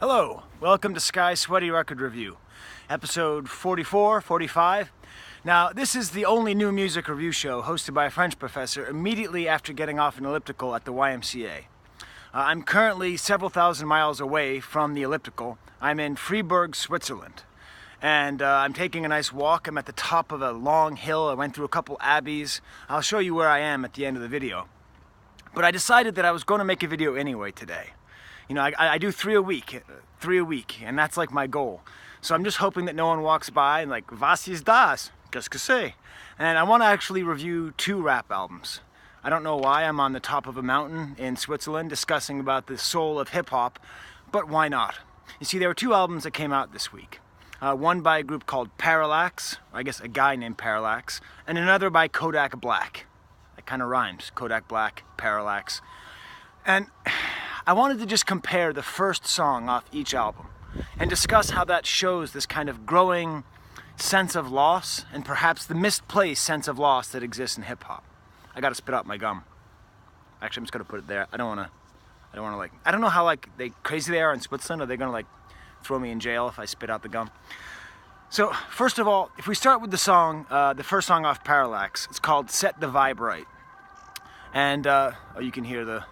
Hello, welcome to Skye Sweaty Record Review, episode 44, 45. Now, this is the only new music review show hosted by a French professor immediately after getting off an elliptical at the YMCA. I'm currently several thousand miles away from the elliptical. I'm in Freiburg, Switzerland. And I'm taking a nice walk. I'm at the top of a long hill. I went through a couple abbeys. I'll show you where I am at the end of the video. But I decided that I was going to make a video anyway today. You know, I do three a week, and that's like my goal. So I'm just hoping that no one walks by and like, was ist das? Qu'est-ce que c'est? And I want to actually review two rap albums. I don't know why I'm on the top of a mountain in Switzerland discussing about the soul of hip-hop, but why not? You see, there were two albums that came out this week. One by a group called Parallax, I guess a guy named Parallax, and another by Kodak Black. That kind of rhymes, Kodak Black, Parallax. And I wanted to just compare the first song off each album and discuss how that shows this kind of growing sense of loss and perhaps the misplaced sense of loss that exists in hip-hop. I gotta spit out my gum. Actually, I'm just gonna put it there. I don't know how crazy they are in Switzerland. Are they gonna throw me in jail if I spit out the gum? So first of all, if we start with the song, the first song off Parallax, it's called Set the Vibe Right. And you can hear the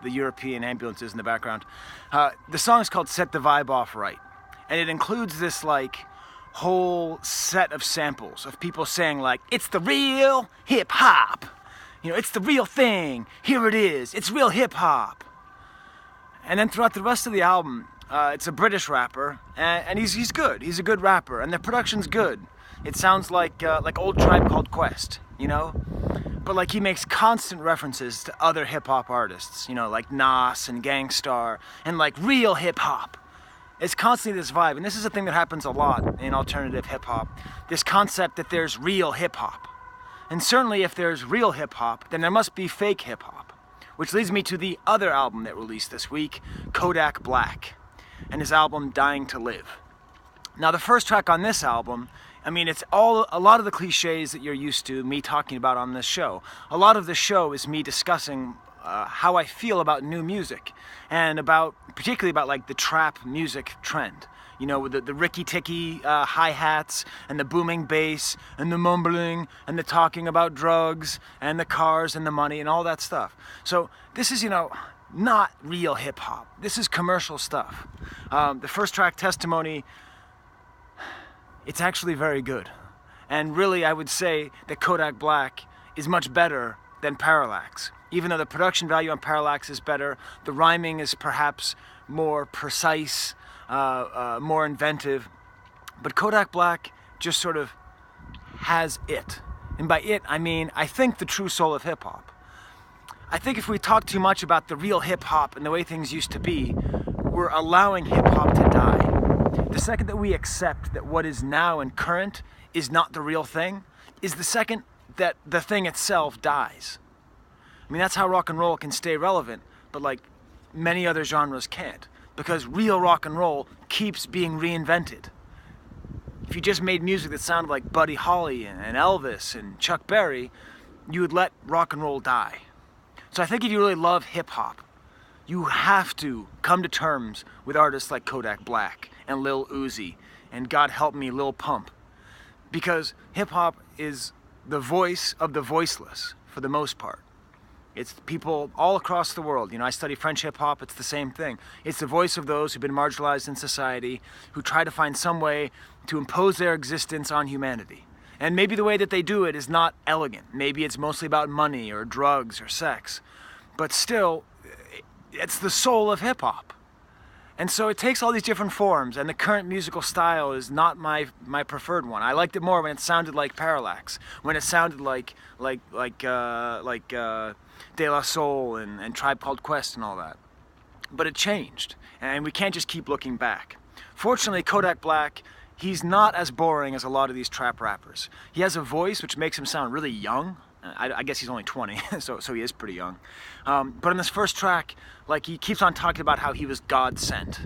European ambulances in the background. The song is called Set the Vibe Off Right. And it includes this whole set of samples of people saying it's the real hip hop. You know, it's the real thing. Here it is. It's real hip hop. And then throughout the rest of the album, it's a British rapper, and he's good. He's a good rapper, and the production's good. It sounds like old Tribe Called Quest, you know? But he makes constant references to other hip-hop artists, you know, like Nas and Gangstar, and real hip-hop. It's constantly this vibe, and this is a thing that happens a lot in alternative hip-hop, this concept that there's real hip-hop. And certainly if there's real hip-hop, then there must be fake hip-hop. Which leads me to the other album that released this week, Kodak Black, and his album Dying to Live. Now the first track on this album, I mean, it's a lot of the cliches that you're used to me talking about on this show. A lot of the show is me discussing how I feel about new music, and particularly about the trap music trend. You know, with the ricky-ticky hi-hats, and the booming bass, and the mumbling, and the talking about drugs, and the cars, and the money, and all that stuff. So this is, not real hip-hop. This is commercial stuff. The first track, Testimony, it's actually very good. And really, I would say that Kodak Black is much better than Parallax. Even though the production value on Parallax is better, the rhyming is perhaps more precise, more inventive. But Kodak Black just sort of has it. And by it, I mean, I think the true soul of hip-hop. I think if we talk too much about the real hip-hop and the way things used to be, we're allowing hip-hop to die. The second that we accept that what is now and current is not the real thing, is the second that the thing itself dies. I mean, that's how rock and roll can stay relevant, but many other genres can't, because real rock and roll keeps being reinvented. If you just made music that sounded like Buddy Holly and Elvis and Chuck Berry, you would let rock and roll die. So I think if you really love hip-hop, you have to come to terms with artists like Kodak Black and Lil Uzi and God help me, Lil Pump. Because hip-hop is the voice of the voiceless for the most part. It's people all across the world. You know, I study French hip-hop, it's the same thing. It's the voice of those who've been marginalized in society, who try to find some way to impose their existence on humanity. And maybe the way that they do it is not elegant. Maybe it's mostly about money or drugs or sex. But still, it's the soul of hip-hop. And so it takes all these different forms, and the current musical style is not my preferred one. I liked it more when it sounded like Parallax, when it sounded like De La Soul and Tribe Called Quest and all that. But it changed, and we can't just keep looking back. Fortunately, Kodak Black, he's not as boring as a lot of these trap rappers. He has a voice which makes him sound really young. I guess he's only 20, so he is pretty young. But in this first track, he keeps on talking about how he was God sent.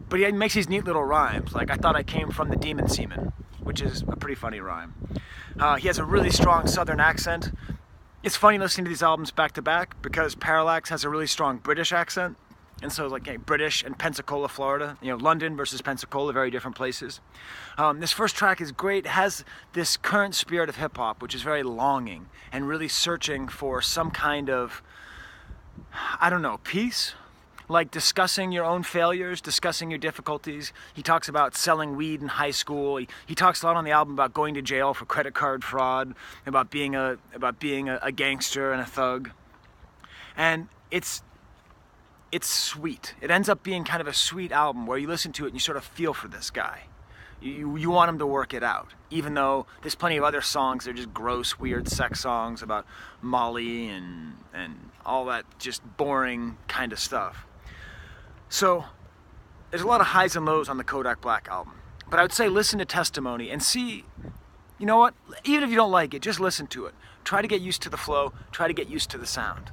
But he makes these neat little rhymes, I thought I came from the demon semen, which is a pretty funny rhyme. He has a really strong southern accent. It's funny listening to these albums back to back because Parallax has a really strong British accent, And so like British and Pensacola, Florida, London versus Pensacola, very different places. This first track is great. It has this current spirit of hip hop, which is very longing and really searching for some kind of, I don't know, peace. Like discussing your own failures, discussing your difficulties. He talks about selling weed in high school. He talks a lot on the album about going to jail for credit card fraud, about being a gangster and a thug. And it's sweet. It ends up being kind of a sweet album where you listen to it and you sort of feel for this guy. You want him to work it out, even though there's plenty of other songs that are just gross, weird sex songs about Molly and all that just boring kind of stuff. So there's a lot of highs and lows on the Kodak Black album. But I would say listen to Testimony and see, you know what, even if you don't like it, just listen to it. Try to get used to the flow, try to get used to the sound.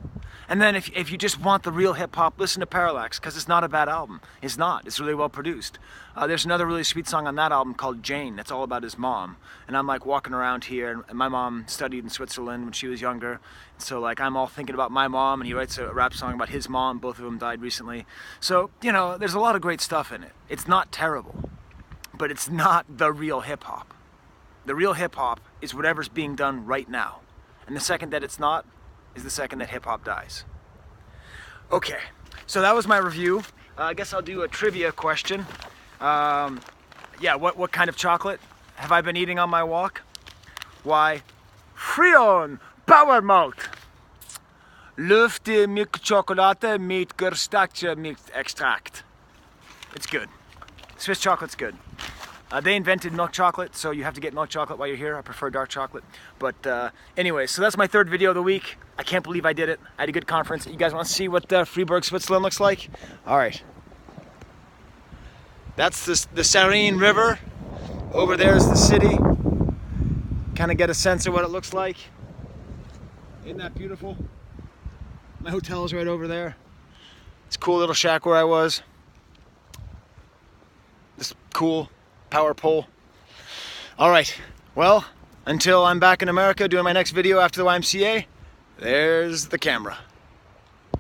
And then if you just want the real hip-hop, listen to Parallax, because it's not a bad album. It's not. It's really well produced. There's another really sweet song on that album called Jane. That's all about his mom. And I'm like walking around here, and my mom studied in Switzerland when she was younger. So like I'm all thinking about my mom, and he writes a rap song about his mom. Both of them died recently. So, there's a lot of great stuff in it. It's not terrible, but it's not the real hip-hop. The real hip-hop is whatever's being done right now. And the second that it's not, is the second that hip-hop dies. Okay, so that was my review. I guess I'll do a trivia question. Yeah, what kind of chocolate have I been eating on my walk? Why, Frion Power Malt. Luftige Milchchokolade mit Gerstachte Milchextrakt. It's good. Swiss chocolate's good. They invented milk chocolate, so you have to get milk chocolate while you're here. I prefer dark chocolate. But anyway, so that's my third video of the week. I can't believe I did it. I had a good conference. You guys want to see what Freiburg, Switzerland looks like? All right. That's the Sarine River. Over there is the city. Kind of get a sense of what it looks like. Isn't that beautiful? My hotel is right over there. It's a cool little shack where I was. This cool power pole. All right, well, until I'm back in America doing my next video after the YMCA, there's the camera.